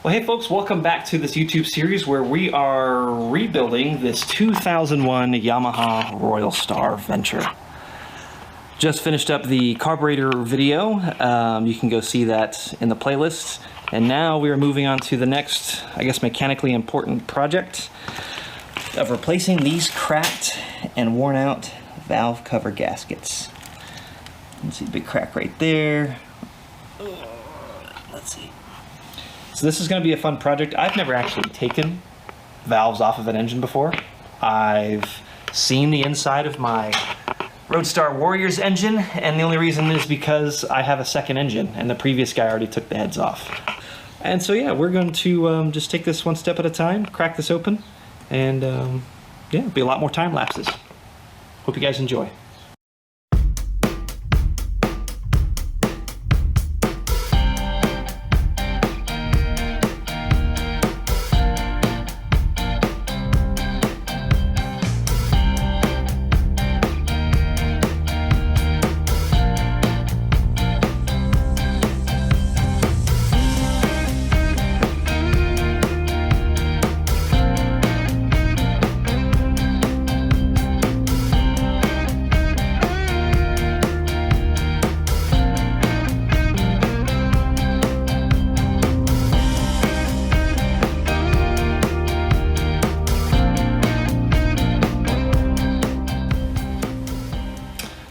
Well, hey folks, welcome back to this YouTube series where we are rebuilding this 2001 Yamaha Royal Star Venture. Just finished up the carburetor video. You can go see that in the playlist. And now we are moving on to the next, I guess, mechanically important project of replacing these cracked and worn out valve cover gaskets. Let's see, big crack right there. Let's see. So this is going to be a fun project. I've never actually taken valves off of an engine before. I've seen the inside of my Roadstar Warriors engine, and the only reason is because I have a second engine, and the previous guy already took the heads off. And so yeah, we're going to just take this one step at a time, crack this open, and yeah, it'll be a lot more time lapses. Hope you guys enjoy.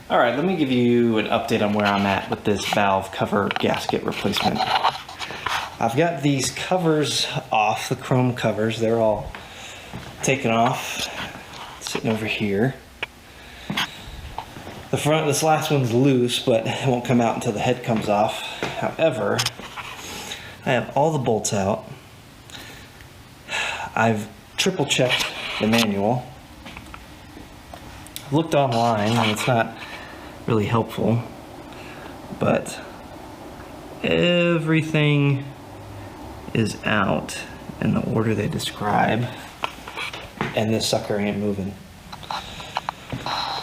Alright, let me give you an update on where I'm at with this valve cover gasket replacement. I've got these covers off, the chrome covers, they're all taken off, sitting over here. The front, this last one's loose, but it won't come out until the head comes off. However, I have all the bolts out. I've triple checked the manual. I've looked online, and it's not really helpful, but everything is out in the order they describe, and this sucker ain't moving.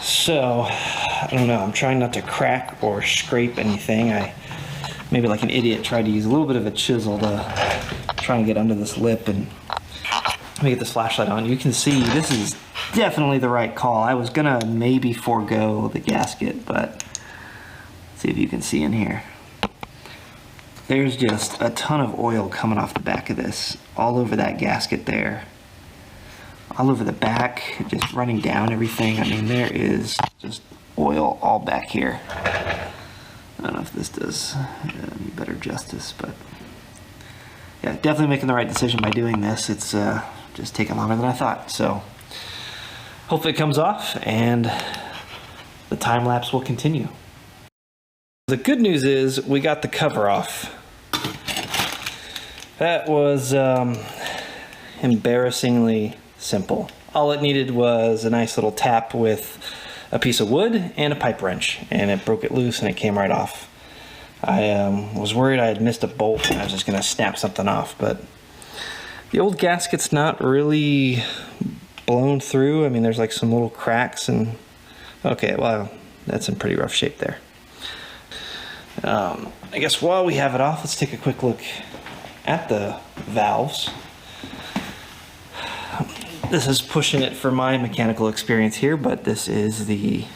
So I don't know, I'm trying not to crack or scrape anything. I maybe like an idiot tried to use a little bit of a chisel to try and get under this lip, and let me get this flashlight on. You can see this is definitely the right call. I was gonna maybe forego the gasket, but let's see if you can see in here. There's just a ton of oil coming off the back of this, all over that gasket there, all over the back, just running down everything. I mean, there is just oil all back here. I don't know if this does any better justice, but yeah, definitely making the right decision by doing this. It's just taking longer than I thought, so hopefully it comes off and the time lapse will continue. The good news is we got the cover off. That was embarrassingly simple. All it needed was a nice little tap with a piece of wood and a pipe wrench, and it broke it loose and it came right off. I was worried I had missed a bolt and I was just going to snap something off, but the old gasket's not really blown through. I mean, there's like some little cracks, and okay, well, that's in pretty rough shape there. I guess while we have it off, let's take a quick look at the valves. This is pushing it for my mechanical experience here, but this is the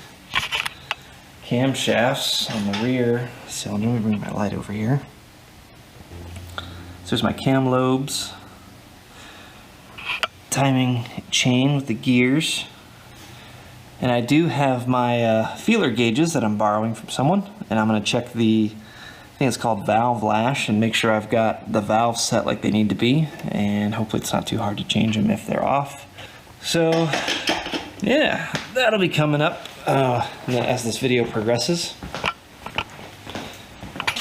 camshafts on the rear cylinder. Let me bring my light over here. So there's my cam lobes, timing chain with the gears, and I do have my feeler gauges that I'm borrowing from someone, and I'm going to check the, I think it's called valve lash, and make sure I've got the valves set like they need to be, and hopefully it's not too hard to change them if they're off. So yeah, that'll be coming up as this video progresses.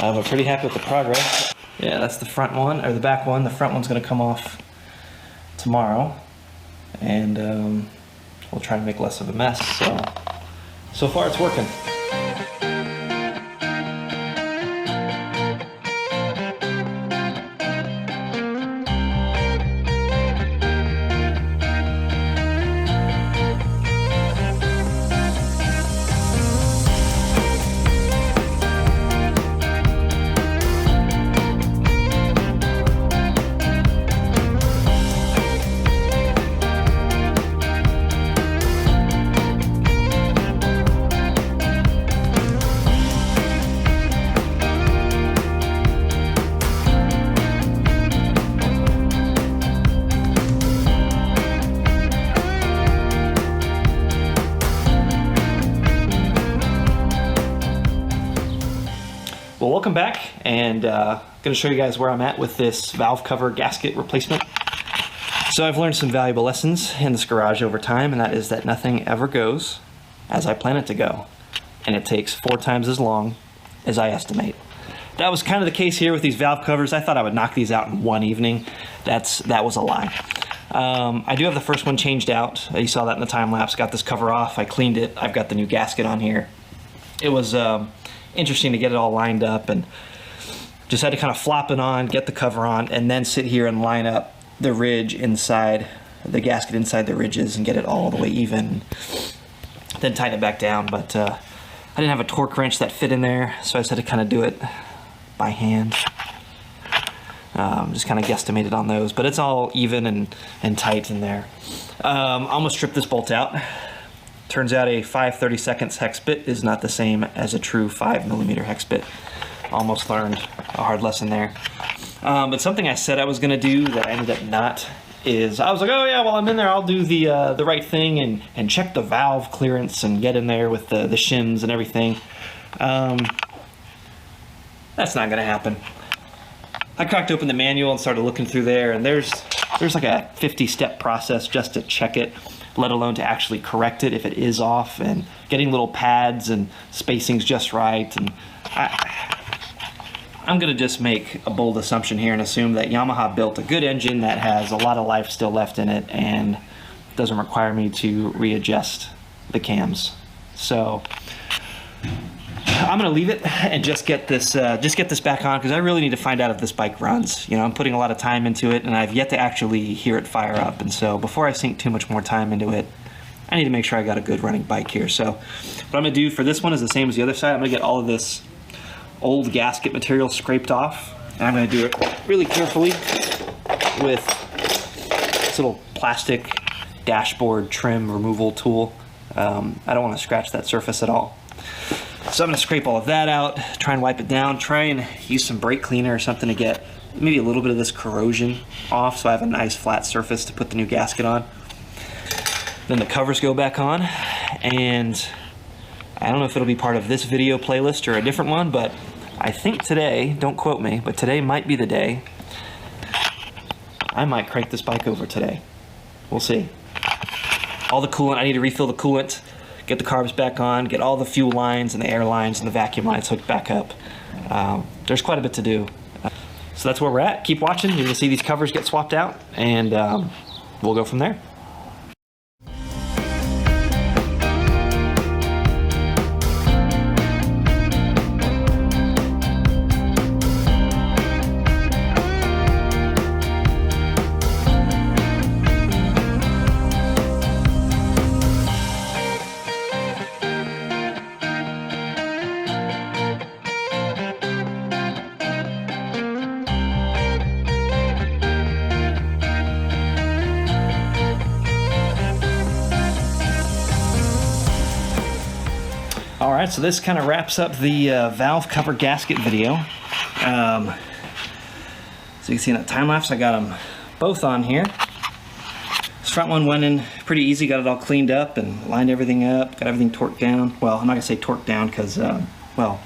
I'm pretty happy with the progress. Yeah, that's the front one, or the back one. The front one's going to come off tomorrow, and we'll try and make less of a mess. So far it's working. back and going to show you guys where I'm at with this valve cover gasket replacement. So I've learned some valuable lessons in this garage over time, and that is that nothing ever goes as I plan it to go, and it takes 4 times as long as I estimate. That was kind of the case here with these valve covers. I thought I would knock these out in one evening. That was a lie. I do have the first one changed out. You saw that in the time lapse. Got this cover off. I cleaned it. I've got the new gasket on here. It was interesting to get it all lined up, and just had to kind of flop it on, get the cover on, and then sit here and line up the ridge inside, the gasket inside the ridges, and get it all the way even. Then tighten it back down, but I didn't have a torque wrench that fit in there, so I just had to kind of do it by hand. Just kind of guesstimated on those, but it's all even and tight in there. I'm gonna strip this bolt out. Turns out a 5/32 hex bit is not the same as a true 5mm hex bit. Almost learned a hard lesson there. But something I said I was gonna do that I ended up not is, I was like, oh yeah, while I'm in there, I'll do the right thing and check the valve clearance and get in there with the shims and everything. That's not gonna happen. I cracked open the manual and started looking through there, and there's like a 50-step process just to check it, let alone to actually correct it if it is off, and getting little pads and spacings just right. And I'm gonna just make a bold assumption here and assume that Yamaha built a good engine that has a lot of life still left in it and doesn't require me to readjust the cams. So I'm gonna leave it and just get this back on, because I really need to find out if this bike runs. You know, I'm putting a lot of time into it, and I've yet to actually hear it fire up. And so before I sink too much more time into it, I need to make sure I got a good running bike here. So what I'm gonna do for this one is the same as the other side. I'm gonna get all of this old gasket material scraped off, and I'm gonna do it really carefully with this little plastic dashboard trim removal tool. I don't want to scratch that surface at all. So I'm going to scrape all of that out, try and wipe it down, try and use some brake cleaner or something to get maybe a little bit of this corrosion off, so I have a nice flat surface to put the new gasket on. Then the covers go back on, and I don't know if it'll be part of this video playlist or a different one, but I think today, don't quote me, but today might be the day I might crank this bike over today. We'll see. All the coolant, I need to refill the coolant, get the carbs back on, get all the fuel lines and the air lines and the vacuum lines hooked back up. There's quite a bit to do. So that's where we're at. Keep watching. You're gonna see these covers get swapped out, and we'll go from there. Alright, so this kind of wraps up the valve cover gasket video. So you can see in that time lapse, I got them both on here. This front one went in pretty easy, got it all cleaned up and lined everything up, got everything torqued down. Well, I'm not going to say torqued down because, well,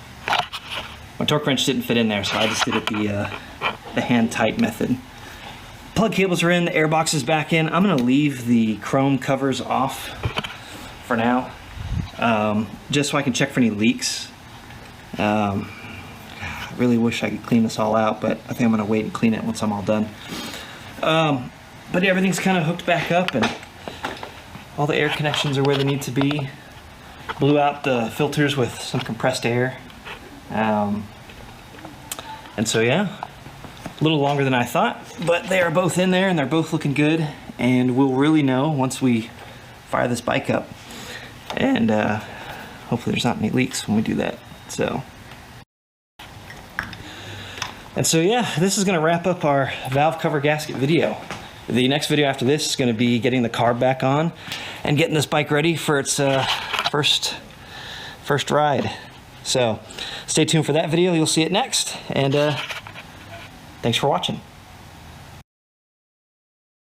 my torque wrench didn't fit in there, so I just did it the hand tight method. Plug cables are in, the air box is back in. I'm going to leave the chrome covers off for now. Just so I can check for any leaks. I really wish I could clean this all out, but I think I'm going to wait and clean it once I'm all done. But yeah, everything's kind of hooked back up, and all the air connections are where they need to be. Blew out the filters with some compressed air. And so yeah, a little longer than I thought, but they are both in there and they're both looking good, and we'll really know once we fire this bike up. And hopefully there's not any leaks when we do that. So yeah, this is going to wrap up our valve cover gasket video. The next video after this is going to be getting the carb back on and getting this bike ready for its first ride. So stay tuned for that video. You'll see it next, and thanks for watching.